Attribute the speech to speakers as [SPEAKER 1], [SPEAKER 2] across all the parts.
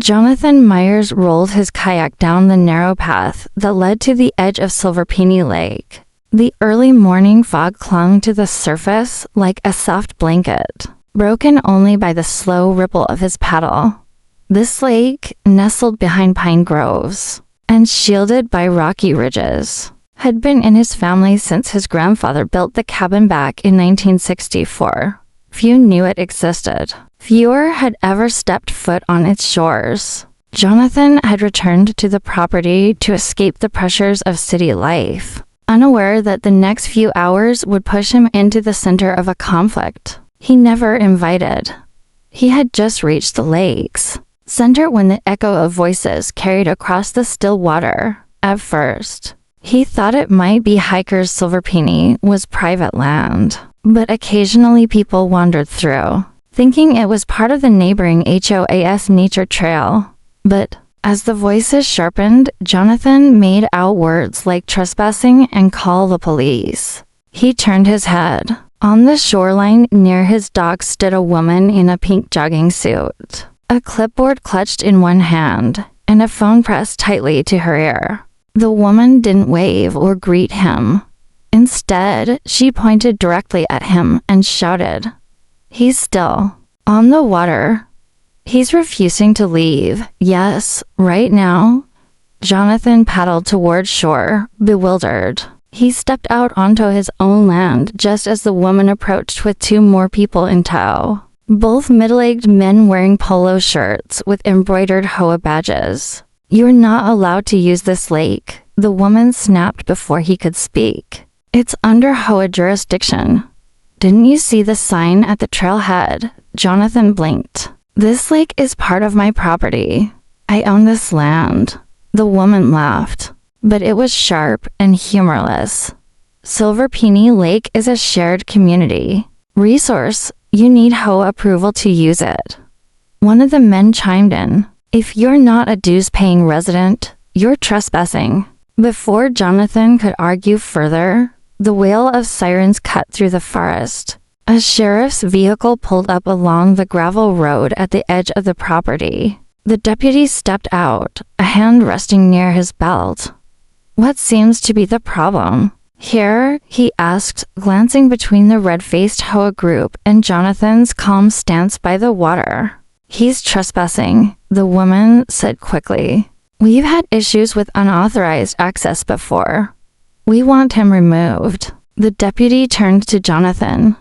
[SPEAKER 1] Jonathan Meyers rolled his kayak down the narrow path that led to the edge of Silverpine Lake. The early morning fog clung to the surface like a soft blanket, broken only by the slow ripple of his paddle. This lake, nestled behind pine groves and shielded by rocky ridges, had been in his family since his grandfather built the cabin back in 1964. Few knew it existed. Fewer had ever stepped foot on its shores. Jonathan had returned to the property to escape the pressures of city life, unaware that the next few hours would push him into the center of a conflict he never invited. He had just reached the lakes center when the echo of voices carried across the still water. At first, he thought it might be hikers. Silverpine was private land, but occasionally people wandered through, thinking it was part of the neighboring HOA's nature trail. But as the voices sharpened, Jonathan made out words like trespassing and call the police. He turned his head. On the shoreline near his dock stood a woman in a pink jogging suit, a clipboard clutched in one hand, and a phone pressed tightly to her ear. The woman didn't wave or greet him. Instead, she pointed directly at him and shouted, "He's still on the water. He's refusing to leave. Yes, right now." Jonathan paddled toward shore, bewildered. He stepped out onto his own land just as the woman approached with two more people in tow, both middle-aged men wearing polo shirts with embroidered HOA badges. "You're not allowed to use this lake," the woman snapped before he could speak. "It's under HOA jurisdiction. Didn't you see the sign at the trailhead?" Jonathan blinked. "This lake is part of my property. I own this land." The woman laughed, but it was sharp and humorless. "Silverpine Lake is a shared community resource. You need HOA approval to use it." One of the men chimed in, "If you're not a dues-paying resident, you're trespassing." Before Jonathan could argue further, the wail of sirens cut through the forest. A sheriff's vehicle pulled up along the gravel road at the edge of the property. The deputy stepped out, a hand resting near his belt. "What seems to be the problem here?" he asked, glancing between the red-faced HOA group and Jonathan's calm stance by the water. "He's trespassing," the woman said quickly. "We've had issues with unauthorized access before. We want him removed." The deputy turned to Jonathan.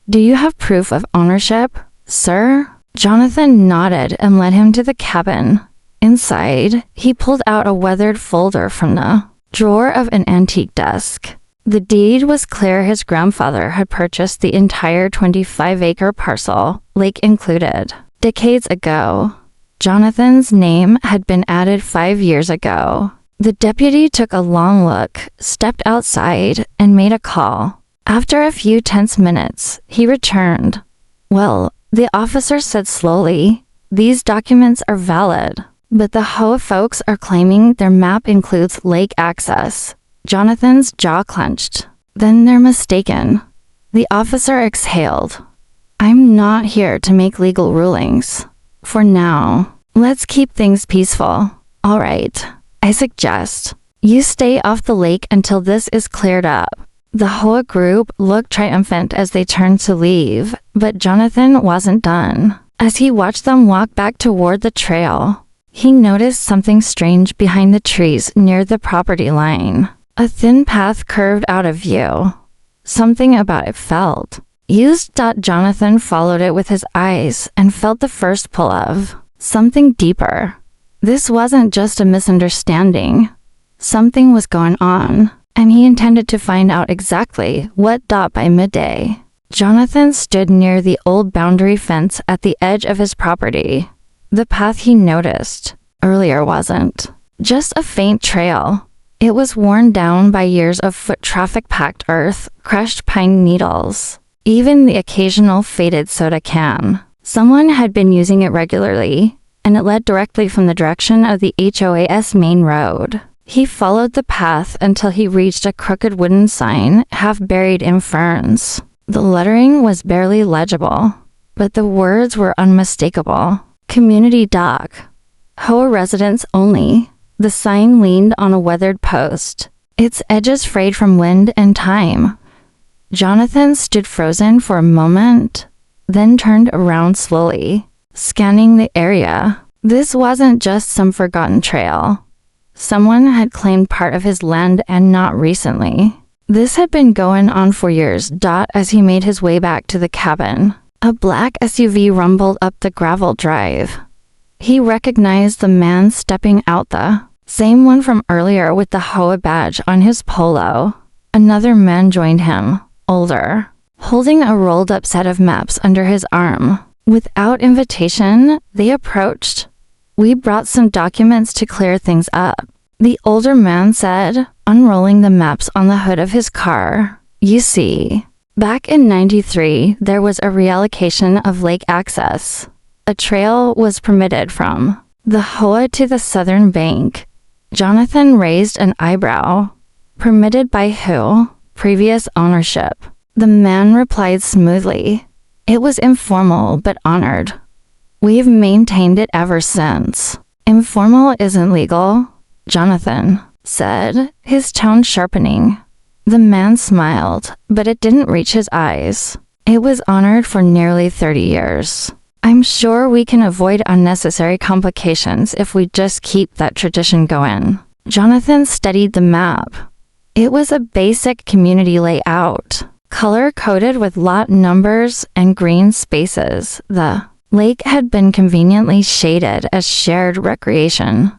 [SPEAKER 1] "Do you have proof of ownership, sir?" Jonathan nodded and led him to the cabin. Inside, he pulled out a weathered folder from the drawer of an antique desk. The deed was clear. His grandfather had purchased the entire 25-acre parcel, lake included, decades ago. Jonathan's name had been added 5 years ago. The deputy took a long look, stepped outside, and made a call. After a few tense minutes, he returned. "Well," the officer said slowly, "these documents are valid, but the HOA folks are claiming their map includes lake access." Jonathan's jaw clenched. "Then they're mistaken." The officer exhaled. "I'm not here to make legal rulings. For now, let's keep things peaceful. All right, I suggest you stay off the lake until this is cleared up." The HOA group looked triumphant as they turned to leave, but Jonathan wasn't done. As he watched them walk back toward the trail, he noticed something strange behind the trees near the property line. A thin path curved out of view. Something about it felt used. Jonathan followed it with his eyes and felt the first pull of something deeper. This wasn't just a misunderstanding. Something was going on, and he intended to find out exactly what. By midday, Jonathan stood near the old boundary fence at the edge of his property. The path he noticed earlier wasn't just a faint trail. It was worn down by years of foot traffic-packed earth, crushed pine needles, even the occasional faded soda can. Someone had been using it regularly, and it led directly from the direction of the HOA's main road. He followed the path until he reached a crooked wooden sign half buried in ferns. The lettering was barely legible, but the words were unmistakable. "Community dock." HOA residents only. The sign leaned on a weathered post, its edges frayed from wind and time. Jonathan stood frozen for a moment, then turned around slowly, scanning the area. This wasn't just some forgotten trail. Someone had claimed part of his land, and not recently. This had been going on for years. As he made his way back to the cabin, a black SUV rumbled up the gravel drive. He recognized the man stepping out, the same one from earlier with the HOA badge on his polo. Another man joined him, older, holding a rolled-up set of maps under his arm. Without invitation, they approached. "We brought some documents to clear things up," the older man said, unrolling the maps on the hood of his car. "You see, back in '93, there was a reallocation of lake access. A trail was permitted from the HOA to the southern bank." Jonathan raised an eyebrow. "Permitted by who? Previous ownership." The man replied smoothly. "It was informal but honored. We've maintained it ever since." "Informal isn't legal," Jonathan said, his tone sharpening. The man smiled, but it didn't reach his eyes. "It was honored for nearly 30 years. I'm sure we can avoid unnecessary complications if we just keep that tradition going." Jonathan studied the map. It was a basic community layout, color-coded with lot numbers and green spaces. The lake had been conveniently shaded as shared recreation.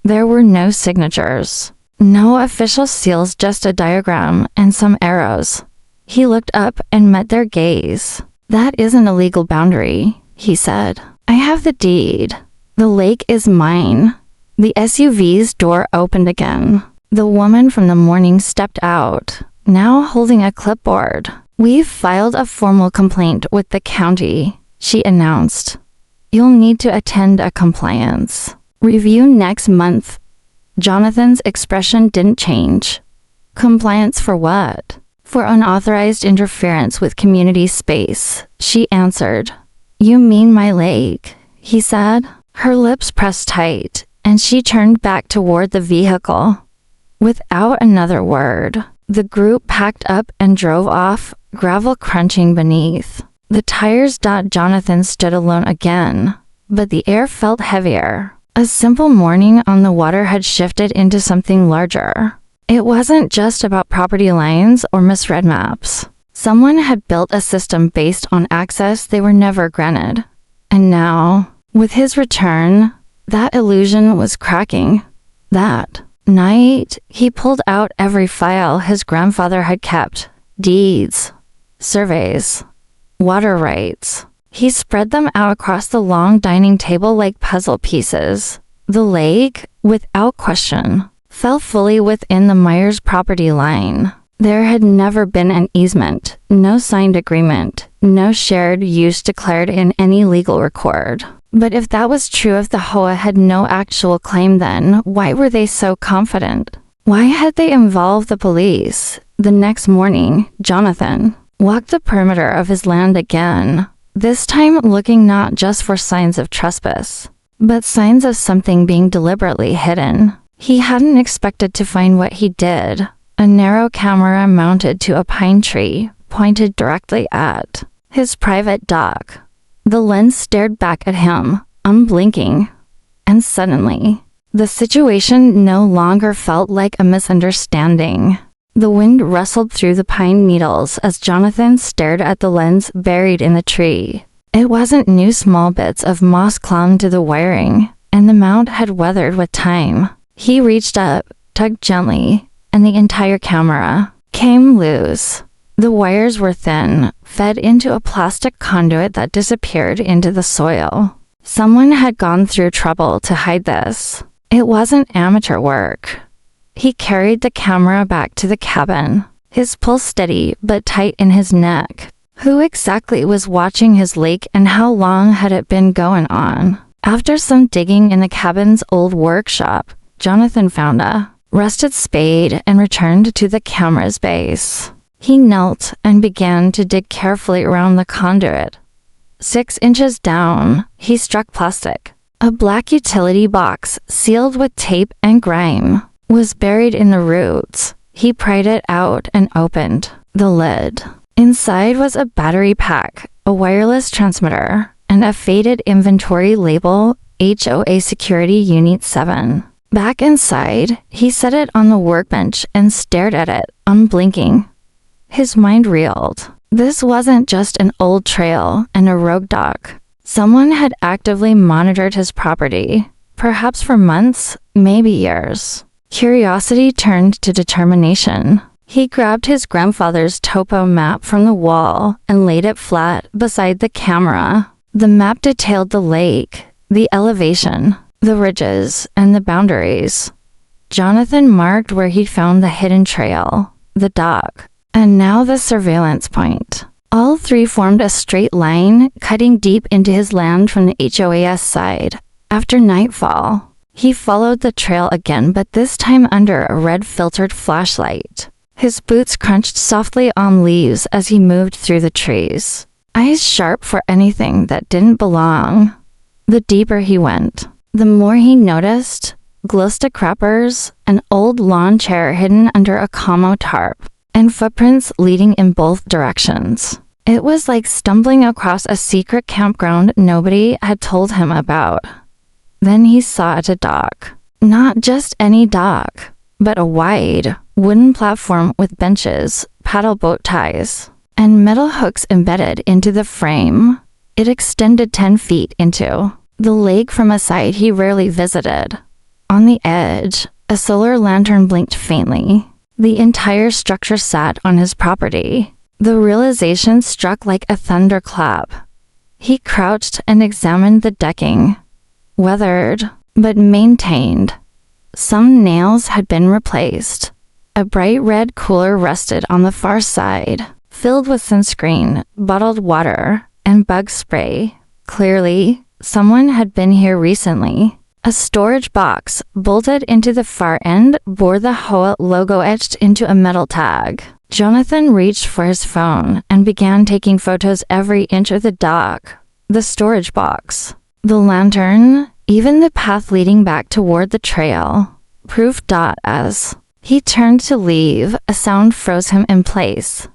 [SPEAKER 1] There were no signatures, no official seals, just a diagram and some arrows. He looked up and met their gaze. "That isn't a legal boundary," he said. "I have the deed. The lake is mine." The SUV's door opened again. The woman from the morning stepped out, now holding a clipboard. "We've filed a formal complaint with the county," she announced. "You'll need to attend a compliance review next month." Jonathan's expression didn't change. "Compliance for what?" "For unauthorized interference with community space," she answered. "You mean my lake?" he said. Her lips pressed tight, and she turned back toward the vehicle. Without another word, the group packed up and drove off, gravel crunching beneath the tires. Jonathan stood alone again, but the air felt heavier. A simple morning on the water had shifted into something larger. It wasn't just about property lines or misread maps. Someone had built a system based on access they were never granted. And now, with his return, that illusion was cracking. That night, he pulled out every file his grandfather had kept. Deeds, surveys, water rights. He spread them out across the long dining table like puzzle pieces. The lake, without question, fell fully within the Meyers property line. There had never been an easement, no signed agreement, no shared use declared in any legal record. But if that was true, if the HOA had no actual claim, then why were they so confident? Why had they involved the police? The next morning, Jonathan walked the perimeter of his land again, this time looking not just for signs of trespass, but signs of something being deliberately hidden. He hadn't expected to find what he did. A narrow camera mounted to a pine tree, pointed directly at his private dock. The lens stared back at him, unblinking. And suddenly, the situation no longer felt like a misunderstanding. The wind rustled through the pine needles as Jonathan stared at the lens buried in the tree. It wasn't new. Small bits of moss clung to the wiring, and the mount had weathered with time. He reached up, tugged gently, and the entire camera came loose. The wires were thin, fed into a plastic conduit that disappeared into the soil. Someone had gone through trouble to hide this. It wasn't amateur work. He carried the camera back to the cabin, his pulse steady but tight in his neck. Who exactly was watching his lake, and how long had it been going on? After some digging in the cabin's old workshop, Jonathan found a rusted spade and returned to the camera's base. He knelt and began to dig carefully around the conduit. 6 inches down, he struck plastic. A black utility box, sealed with tape and grime, was buried in the roots. He pried it out and opened the lid. Inside was a battery pack, a wireless transmitter, and a faded inventory label, HOA Security Unit 7. Back inside, he set it on the workbench and stared at it, unblinking. His mind reeled. This wasn't just an old trail and a rogue dock. Someone had actively monitored his property, perhaps for months, maybe years. Curiosity turned to determination. He grabbed his grandfather's topo map from the wall and laid it flat beside the camera. The map detailed the lake, the elevation, the ridges, and the boundaries. Jonathan marked where he'd found the hidden trail, the dock, and now the surveillance point. All three formed a straight line, cutting deep into his land from the HOAS side. After nightfall, he followed the trail again, but this time under a red-filtered flashlight. His boots crunched softly on leaves as he moved through the trees, eyes sharp for anything that didn't belong. The deeper he went, the more he noticed glow stick wrappers, an old lawn chair hidden under a camo tarp, and footprints leading in both directions. It was like stumbling across a secret campground nobody had told him about. Then he saw a dock. Not just any dock, but a wide, wooden platform with benches, paddle boat ties, and metal hooks embedded into the frame. It extended 10 feet into the lake from a side he rarely visited. On the edge, a solar lantern blinked faintly. The entire structure sat on his property. The realization struck like a thunderclap. He crouched and examined the decking. Weathered, but maintained. Some nails had been replaced. A bright red cooler rested on the far side, filled with sunscreen, bottled water, and bug spray. Clearly, someone had been here recently. A storage box, bolted into the far end, bore the HOA logo etched into a metal tag. Jonathan reached for his phone and began taking photos every inch of the dock, the storage box, the lantern, even the path leading back toward the trail. Proof. As he turned to leave, a sound froze him in place.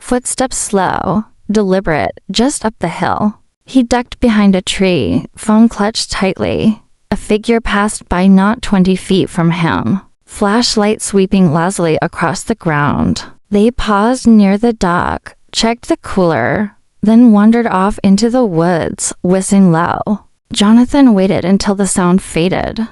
[SPEAKER 1] Footsteps slow, deliberate, just up the hill. He ducked behind a tree, phone clutched tightly. A figure passed by not 20 feet from him, flashlight sweeping lazily across the ground. They paused near the dock, checked the cooler, then wandered off into the woods, whistling low. Jonathan waited until the sound faded.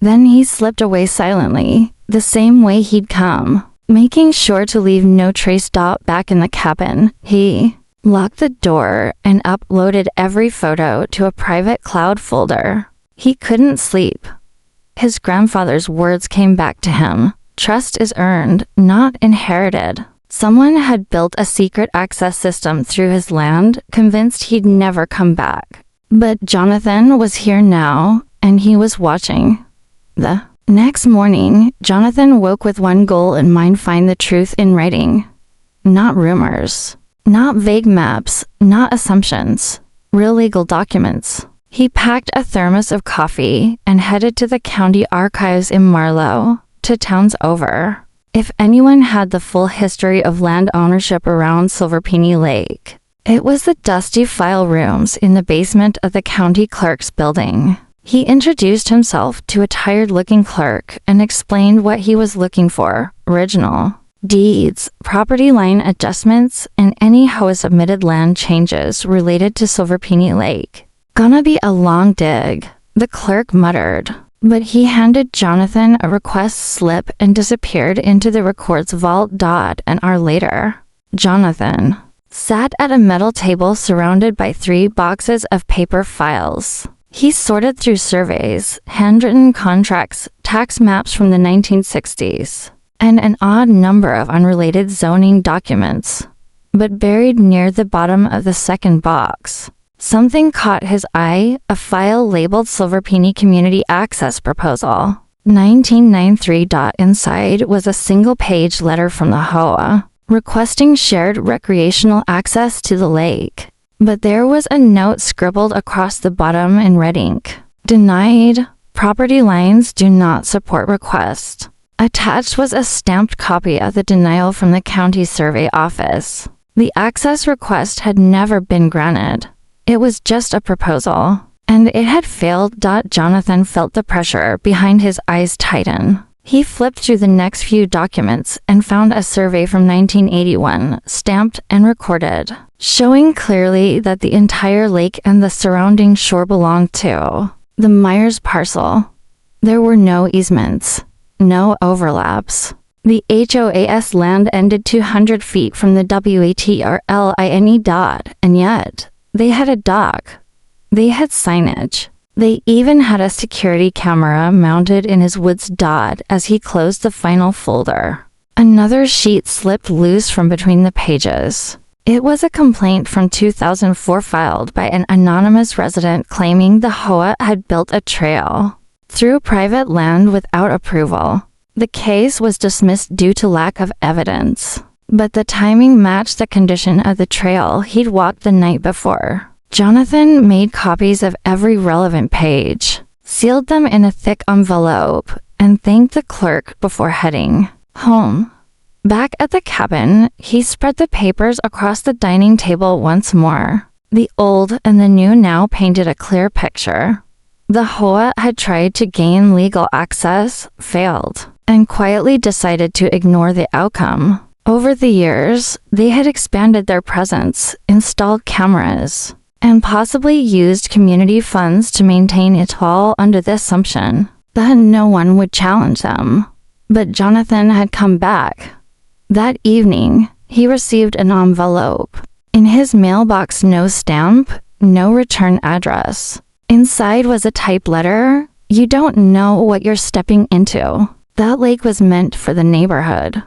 [SPEAKER 1] Then he slipped away silently, the same way he'd come, making sure to leave no trace. Back in the cabin, he locked the door and uploaded every photo to a private cloud folder. He couldn't sleep. His grandfather's words came back to him. Trust is earned, not inherited. Someone had built a secret access system through his land, convinced he'd never come back. But Jonathan was here now, and he was watching. The next morning, Jonathan woke with one goal in mind: find the truth in writing. Not rumors. Not vague maps. Not assumptions. Real legal documents. He packed a thermos of coffee and headed to the county archives in Marlow, to towns over. If anyone had the full history of land ownership around Silverpine Lake, it was the dusty file rooms in the basement of the county clerk's building. He introduced himself to a tired-looking clerk and explained what he was looking for: original deeds, property line adjustments, and any HOA-submitted land changes related to Silverpine Lake. Gonna be a long dig, the clerk muttered, but he handed Jonathan a request slip and disappeared into the records vault. An hour later, Jonathan sat at a metal table surrounded by 3 boxes of paper files. He sorted through surveys, handwritten contracts, tax maps from the 1960s, and an odd number of unrelated zoning documents. But buried near the bottom of the second box, something caught his eye: a file labeled Silverpine Community Access Proposal, 1993. Inside was a single-page letter from the HOA, requesting shared recreational access to the lake. But there was a note scribbled across the bottom in red ink. Denied. Property lines do not support request. Attached was a stamped copy of the denial from the county survey office. The access request had never been granted. It was just a proposal, and it had failed. Jonathan felt the pressure behind his eyes tighten. He flipped through the next few documents and found a survey from 1981, stamped and recorded, showing clearly that the entire lake and the surrounding shore belonged to the Meyers parcel. There were no easements, no overlaps. The HOA's land ended 200 feet from the WATRLINE dot, and yet they had a dock. They had signage. They even had a security camera mounted in his woods dot as he closed the final folder. Another sheet slipped loose from between the pages. It was a complaint from 2004 filed by an anonymous resident claiming the HOA had built a trail through private land without approval. The case was dismissed due to lack of evidence, but the timing matched the condition of the trail he'd walked the night before. Jonathan made copies of every relevant page, sealed them in a thick envelope, and thanked the clerk before heading home. Back at the cabin, he spread the papers across the dining table once more. The old and the new now painted a clear picture. The HOA had tried to gain legal access, failed, and quietly decided to ignore the outcome. Over the years, they had expanded their presence, installed cameras, and possibly used community funds to maintain it all under the assumption that no one would challenge them. But Jonathan had come back. That evening, he received an envelope. In his mailbox, no stamp, no return address. Inside was a typed letter. You don't know what you're stepping into. That lake was meant for the neighborhood.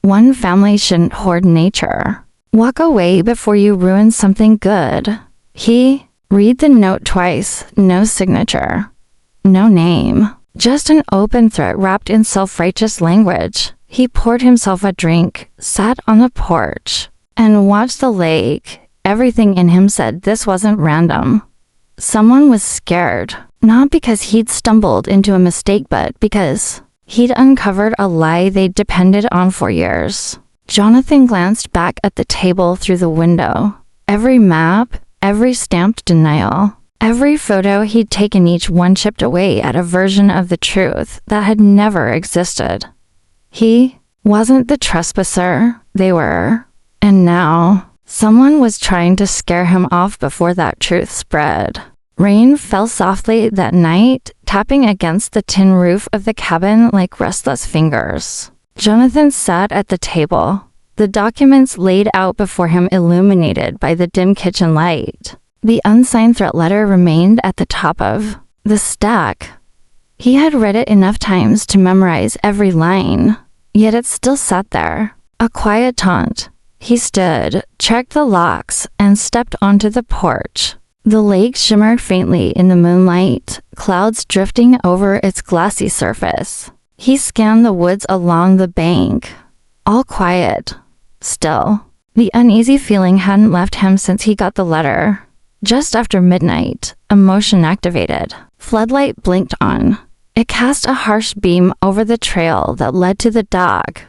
[SPEAKER 1] One family shouldn't hoard nature. Walk away before you ruin something good. Read the note twice, no signature, no name, just an open threat wrapped in self-righteous language. He poured himself a drink, sat on the porch, and watched the lake. Everything in him said this wasn't random. Someone was scared, not because he'd stumbled into a mistake, but because he'd uncovered a lie they'd depended on for years. Jonathan glanced back at the table through the window. Every map, every stamped denial, every photo he'd taken, each one chipped away at a version of the truth that had never existed. He wasn't the trespasser, they were. And now, someone was trying to scare him off before that truth spread. Rain fell softly that night, tapping against the tin roof of the cabin like restless fingers. Jonathan sat at the table, the documents laid out before him illuminated by the dim kitchen light. The unsigned threat letter remained at the top of the stack. He had read it enough times to memorize every line, yet it still sat there, a quiet taunt. He stood, checked the locks, and stepped onto the porch. The lake shimmered faintly in the moonlight, clouds drifting over its glassy surface. He scanned the woods along the bank. All quiet. Still, the uneasy feeling hadn't left him since he got the letter. Just after midnight, emotion activated. Floodlight blinked on. It cast a harsh beam over the trail that led to the dock.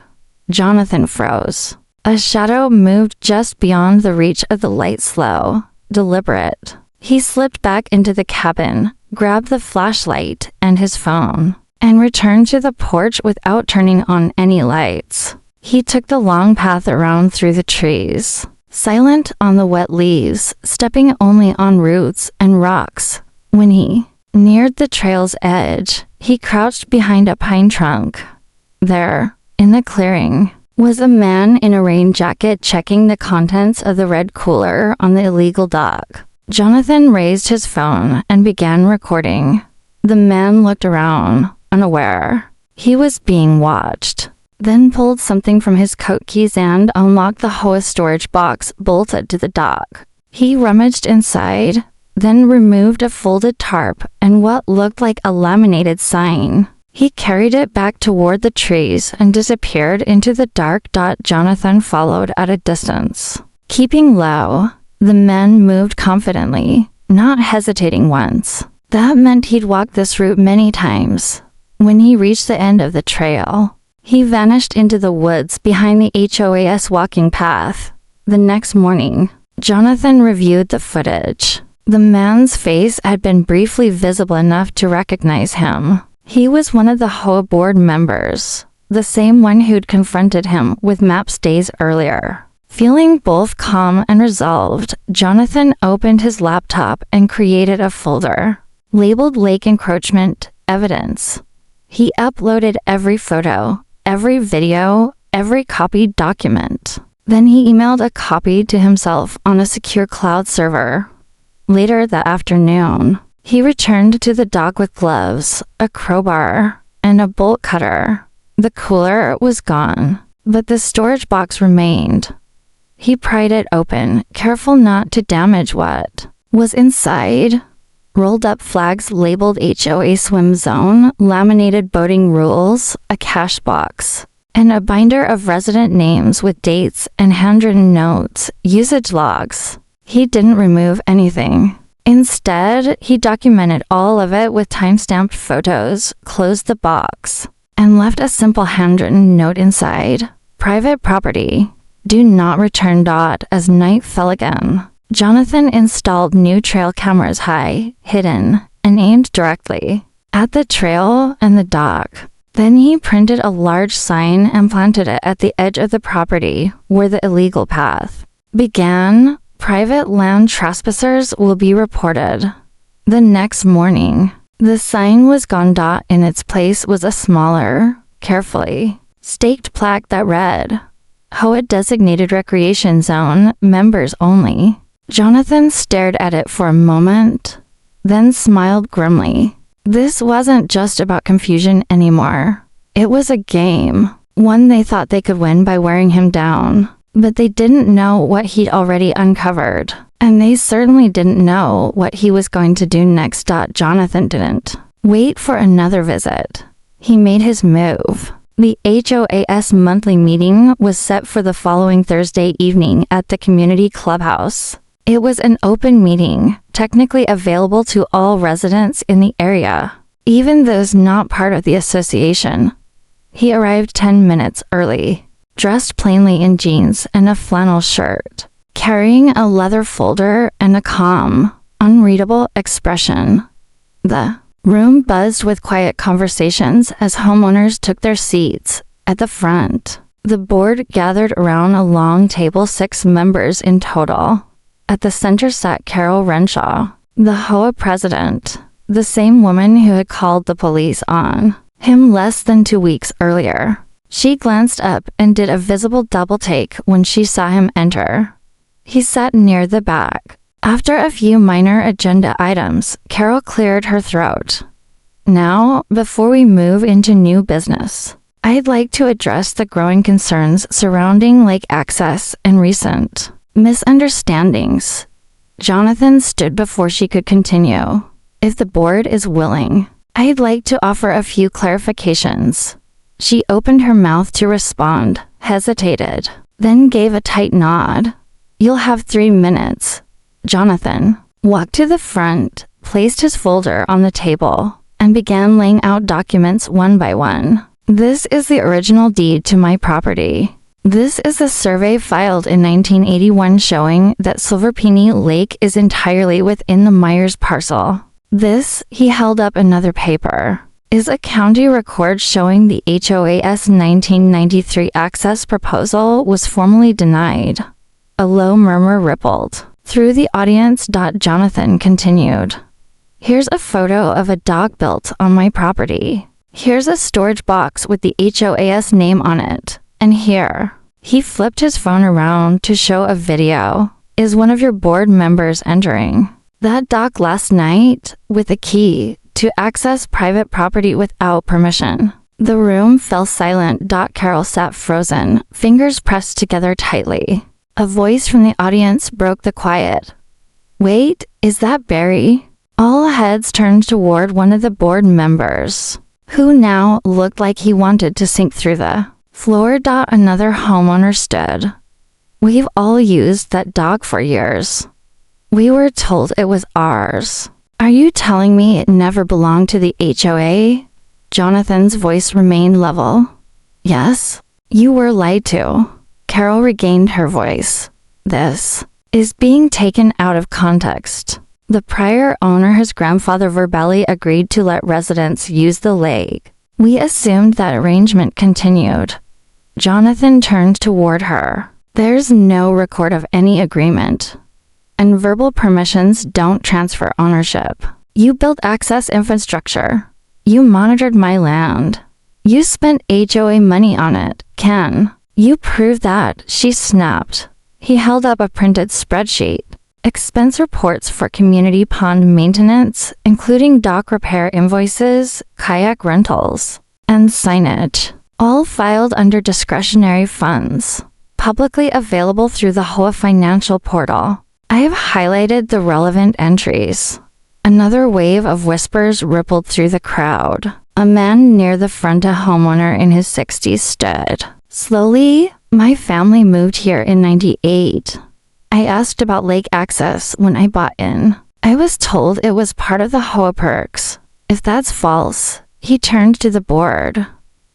[SPEAKER 1] Jonathan froze. A shadow moved just beyond the reach of the light, slow, deliberate. He slipped back into the cabin, grabbed the flashlight and his phone, and returned to the porch without turning on any lights. He took the long path around through the trees, silent on the wet leaves, stepping only on roots and rocks. When he neared the trail's edge, he crouched behind a pine trunk. There, in the clearing, was a man in a rain jacket checking the contents of the red cooler on the illegal dock. Jonathan raised his phone and began recording. The man looked around, unaware. He was being watched. Then pulled something from his coat keys and unlocked the HOA storage box bolted to the dock. He rummaged inside, then removed a folded tarp and what looked like a laminated sign. He carried it back toward the trees and disappeared into the dark. Jonathan followed at a distance. Keeping low, the men moved confidently, not hesitating once. That meant he'd walked this route many times. When he reached the end of the trail, he vanished into the woods behind the HOA's walking path. The next morning, Jonathan reviewed the footage. The man's face had been briefly visible enough to recognize him. He was one of the HOA board members, the same one who'd confronted him with maps days earlier. Feeling both calm and resolved, Jonathan opened his laptop and created a folder labeled Lake Encroachment Evidence. He uploaded every photo, every video, every copied document. Then he emailed a copy to himself on a secure cloud server. Later that afternoon, he returned to the dock with gloves, a crowbar, and a bolt cutter. The cooler was gone, but the storage box remained. He pried it open, careful not to damage what was inside. Rolled up flags labeled HOA swim zone, laminated boating rules, a cash box, and a binder of resident names with dates and handwritten notes, usage logs. He didn't remove anything. Instead, he documented all of it with time-stamped photos, closed the box, and left a simple handwritten note inside. Private property. Do not return. As night fell again, Jonathan installed new trail cameras high, hidden, and aimed directly at the trail and the dock. Then he printed a large sign and planted it at the edge of the property where the illegal path began. Private land trespassers will be reported. The next morning, the sign was gone. In its place was a smaller, carefully staked plaque that read, HOA designated recreation zone, members only. Jonathan stared at it for a moment, then smiled grimly. This wasn't just about confusion anymore. It was a game, one they thought they could win by wearing him down. But they didn't know what he'd already uncovered, and they certainly didn't know what he was going to do next. Jonathan didn't wait for another visit. He made his move. The HOA's monthly meeting was set for the following Thursday evening at the community clubhouse. It was an open meeting, technically available to all residents in the area, even those not part of the association. He arrived 10 minutes early, dressed plainly in jeans and a flannel shirt, carrying a leather folder and a calm, unreadable expression. The room buzzed with quiet conversations as homeowners took their seats at the front. The board gathered around a long table, 6 members in total. At the center sat Carol Renshaw, the HOA president, the same woman who had called the police on him less than 2 weeks earlier. She glanced up and did a visible double take when she saw him enter. He sat near the back. After a few minor agenda items, Carol cleared her throat. Now, before we move into new business, I'd like to address the growing concerns surrounding lake access and recent misunderstandings. Jonathan stood before she could continue. If the board is willing, I'd like to offer a few clarifications. She opened her mouth to respond, hesitated, then gave a tight nod. You'll have 3 minutes. Jonathan walked to the front, placed his folder on the table, and began laying out documents one by one. This is the original deed to my property. This is a survey filed in 1981 showing that Silverpine Lake is entirely within the Meyers parcel. This, he held up another paper, is a county record showing the HOA's 1993 access proposal was formally denied. A low murmur rippled through the audience. Jonathan continued. Here's a photo of a dock built on my property. Here's a storage box with the HOA's name on it. And here, he flipped his phone around to show a video, is one of your board members entering that dock last night with a key to access private property without permission. The room fell silent. Carol sat frozen, fingers pressed together tightly. A voice from the audience broke the quiet. Wait, is that Barry? All heads turned toward one of the board members, who now looked like he wanted to sink through the floor. Another homeowner stood. We've all used that dock for years. We were told it was ours. Are you telling me it never belonged to the HOA? Jonathan's voice remained level. Yes, you were lied to. Carol regained her voice. This is being taken out of context. The prior owner, his grandfather, verbally agreed to let residents use the lake. We assumed that arrangement continued. Jonathan turned toward her. There's no record of any agreement. And verbal permissions don't transfer ownership. You built access infrastructure. You monitored my land. You spent HOA money on it, Ken. You proved that, she snapped. He held up a printed spreadsheet. Expense reports for community pond maintenance, including dock repair invoices, kayak rentals, and signage, all filed under discretionary funds, publicly available through the HOA financial portal. I have highlighted the relevant entries. Another wave of whispers rippled through the crowd. A man near the front, a homeowner in his 60s, stood. Slowly, my family moved here in '98. I asked about lake access when I bought in. I was told it was part of the HOA perks. If that's false, he turned to the board.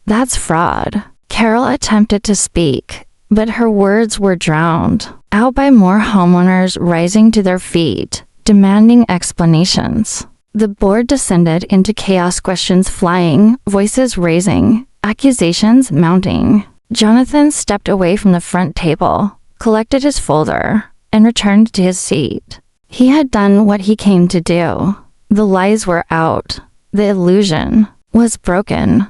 [SPEAKER 1] That's fraud. Carol attempted to speak, but her words were drowned out by more homeowners rising to their feet, demanding explanations. The board descended into chaos, questions flying, voices raising, accusations mounting. Jonathan stepped away from the front table, collected his folder, and returned to his seat. He had done what he came to do. The lies were out. The illusion was broken.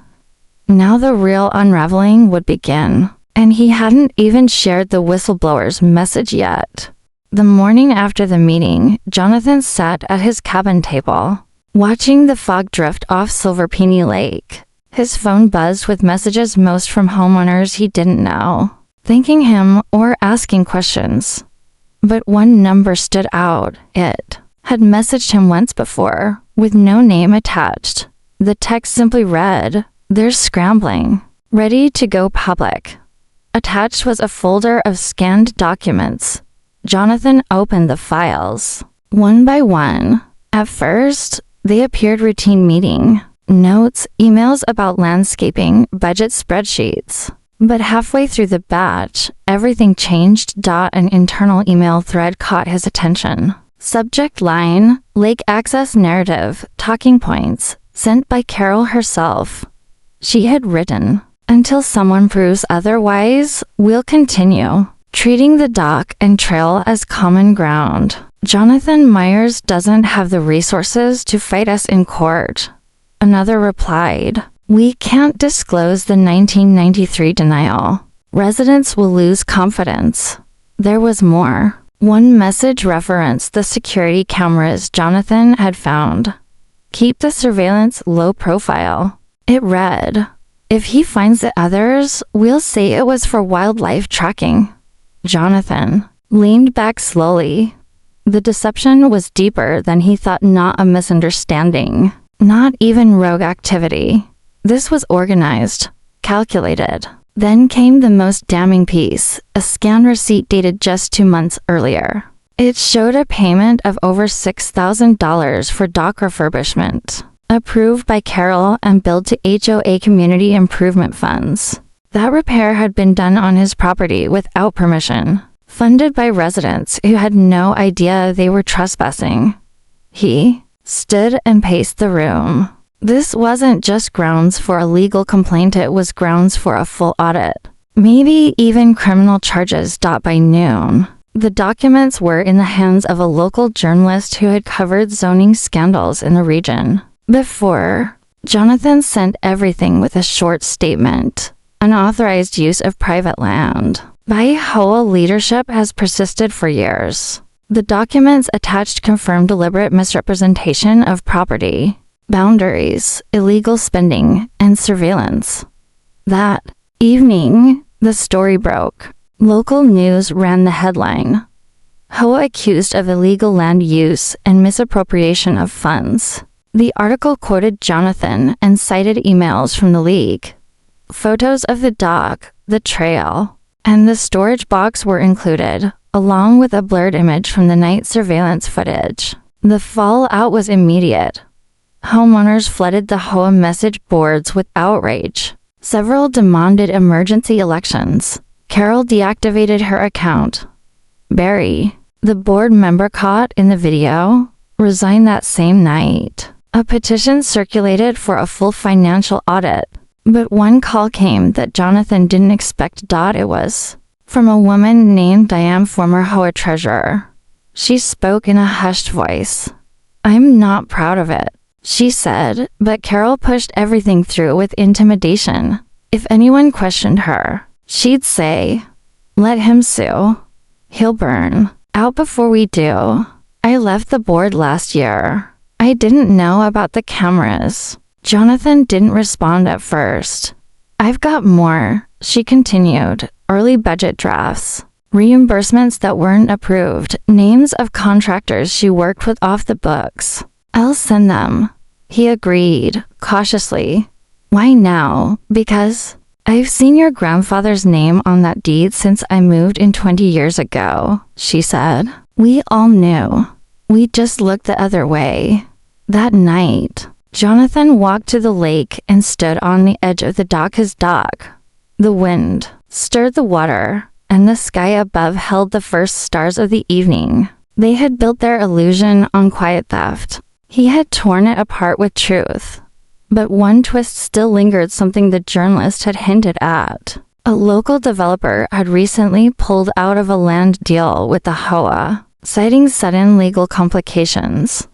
[SPEAKER 1] Now the real unraveling would begin, and he hadn't even shared the whistleblower's message yet. The morning after the meeting, Jonathan sat at his cabin table, watching the fog drift off Silverpine Lake. His phone buzzed with messages, most from homeowners he didn't know, thanking him or asking questions. But one number stood out. It had messaged him once before, with no name attached. The text simply read, "They're scrambling, ready to go public." Attached was a folder of scanned documents. Jonathan opened the files, one by one. At first, they appeared routine meeting, notes, emails about landscaping, budget spreadsheets. But halfway through the batch, everything changed. An internal email thread caught his attention. Subject line, Lake Access Narrative, Talking Points, sent by Carol herself. She had written, "Until someone proves otherwise, we'll continue treating the dock and trail as common ground. Jonathan Meyers doesn't have the resources to fight us in court." Another replied, "We can't disclose the 1993 denial. Residents will lose confidence." There was more. One message referenced the security cameras Jonathan had found. "Keep the surveillance low profile." It read, "If he finds the others, we'll say it was for wildlife tracking." Jonathan leaned back slowly. The deception was deeper than he thought, not a misunderstanding, not even rogue activity. This was organized, calculated. Then came the most damning piece, a scan receipt dated just 2 months earlier. It showed a payment of over $6,000 for dock refurbishment, approved by Carol and billed to HOA Community Improvement Funds. That repair had been done on his property without permission, funded by residents who had no idea they were trespassing. He stood and paced the room. This wasn't just grounds for a legal complaint, it was grounds for a full audit. Maybe even criminal charges. By noon, the documents were in the hands of a local journalist who had covered zoning scandals in the region. Before, Jonathan sent everything with a short statement. Unauthorized use of private land by HOA leadership has persisted for years. The documents attached confirmed deliberate misrepresentation of property, boundaries, illegal spending, and surveillance. That evening, the story broke. Local news ran the headline, "HOA accused of illegal land use and misappropriation of funds." The article quoted Jonathan and cited emails from the league. Photos of the dock, the trail, and the storage box were included, along with a blurred image from the night surveillance footage. The fallout was immediate. Homeowners flooded the HOA message boards with outrage. Several demanded emergency elections. Carol deactivated her account. Barry, the board member caught in the video, resigned that same night. A petition circulated for a full financial audit, but one call came that Jonathan didn't expect. It was from a woman named Diane, former HOA treasurer. She spoke in a hushed voice. "I'm not proud of it," she said, but Carol pushed everything through with intimidation. If anyone questioned her, she'd say, "Let him sue. He'll burn out before we do. I left the board last year. I didn't know about the cameras." Jonathan didn't respond at first. "I've got more," she continued. "Early budget drafts, reimbursements that weren't approved, names of contractors she worked with off the books. I'll send them." He agreed, cautiously. "Why now?" "Because I've seen your grandfather's name on that deed since I moved in 20 years ago," she said. "We all knew. We just looked the other way." That night, Jonathan walked to the lake and stood on the edge of the dock. His dock. The wind stirred the water, and the sky above held the first stars of the evening. They had built their illusion on quiet theft. He had torn it apart with truth. But one twist still lingered, something the journalist had hinted at. A local developer had recently pulled out of a land deal with the HOA, citing sudden legal complications.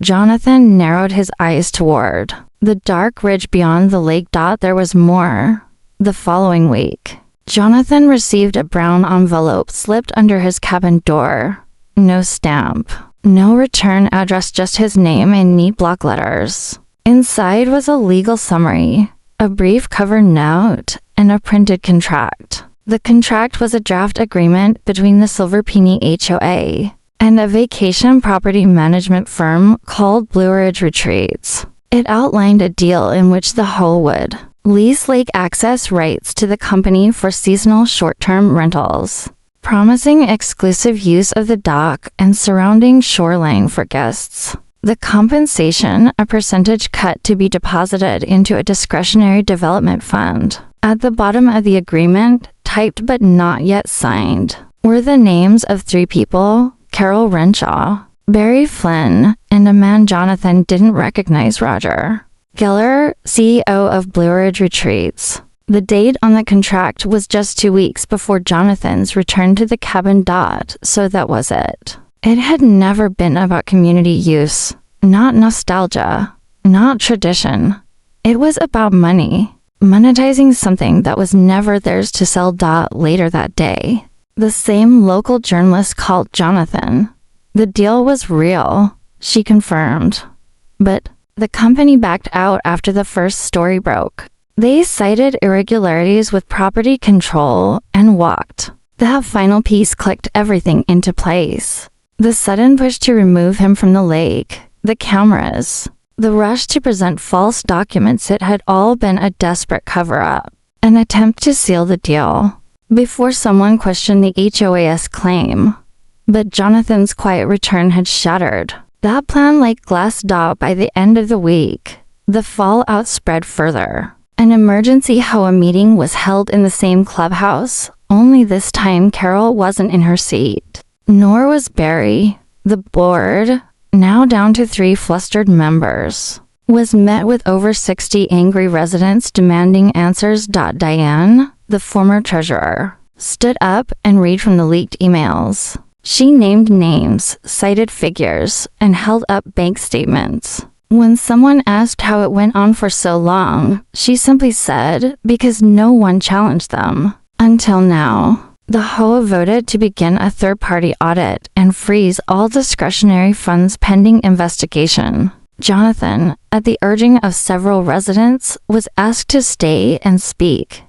[SPEAKER 1] Jonathan narrowed his eyes toward the dark ridge beyond the lake. There was more. The following week, Jonathan received a brown envelope slipped under his cabin door. No stamp, no return address, just his name in neat block letters. Inside was a legal summary, a brief cover note, and a printed contract. The contract was a draft agreement between the Silverpine HOA and a vacation property management firm called Blue Ridge Retreats. It outlined a deal in which the HOA would lease lake access rights to the company for seasonal short-term rentals, promising exclusive use of the dock and surrounding shoreline for guests. The compensation, a percentage cut to be deposited into a discretionary development fund. At the bottom of the agreement, typed but not yet signed, were the names of 3 people: Carol Renshaw, Barry Flynn, and a man Jonathan didn't recognize, Roger Geller, CEO of Blue Ridge Retreats. The date on the contract was just 2 weeks before Jonathan's return to the cabin. So that was it. It had never been about community use, not nostalgia, not tradition. It was about money, monetizing something that was never theirs to sell. Later that day, the same local journalist called Jonathan. The deal was real, she confirmed. But the company backed out after the first story broke. They cited irregularities with property control and walked. That final piece clicked everything into place. The sudden push to remove him from the lake, the cameras, the rush to present false documents. It had all been a desperate cover-up, an attempt to seal the deal before someone questioned the HOA's claim. But Jonathan's quiet return had shattered that plan like glass. By the end of the week, the fallout spread further. An emergency HOA meeting was held in the same clubhouse, only this time Carol wasn't in her seat. Nor was Barry. The board, now down to 3 flustered members, was met with over 60 angry residents demanding answers. Diane, the former treasurer, stood up and read from the leaked emails. She named names, cited figures, and held up bank statements. When someone asked how it went on for so long, she simply said, because no one challenged them. Until now. The HOA voted to begin a third-party audit and freeze all discretionary funds pending investigation. Jonathan, at the urging of several residents, was asked to stay and speak.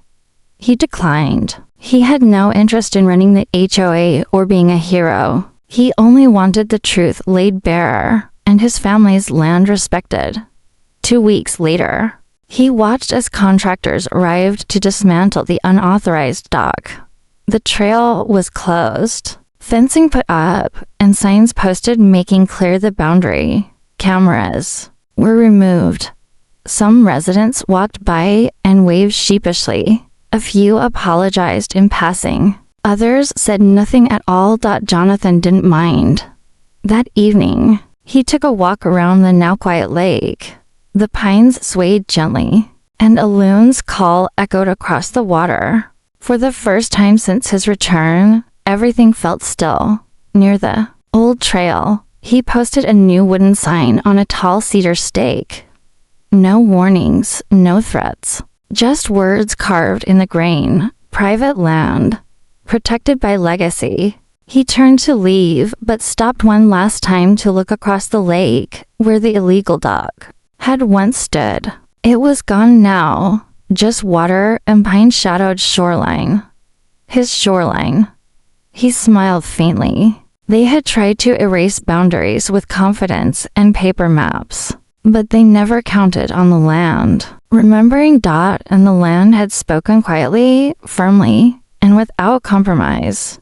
[SPEAKER 1] He declined. He had no interest in running the HOA or being a hero. He only wanted the truth laid bare and his family's land respected. 2 weeks later, he watched as contractors arrived to dismantle the unauthorized dock. The trail was closed. Fencing put up and signs posted making clear the boundary. Cameras were removed. Some residents walked by and waved sheepishly. A few apologized in passing. Others said nothing at all. Jonathan didn't mind. That evening, he took a walk around the now quiet lake. The pines swayed gently, and a loon's call echoed across the water. For the first time since his return, everything felt still. Near the old trail, he posted a new wooden sign on a tall cedar stake. No warnings, no threats. Just words carved in the grain. Private land. Protected by legacy. He turned to leave, but stopped one last time to look across the lake, where the illegal dock had once stood. It was gone now. Just water and pine-shadowed shoreline. His shoreline. He smiled faintly. They had tried to erase boundaries with confidence and paper maps, but they never counted on the land. Remembering Dot and the land had spoken quietly, firmly, and without compromise.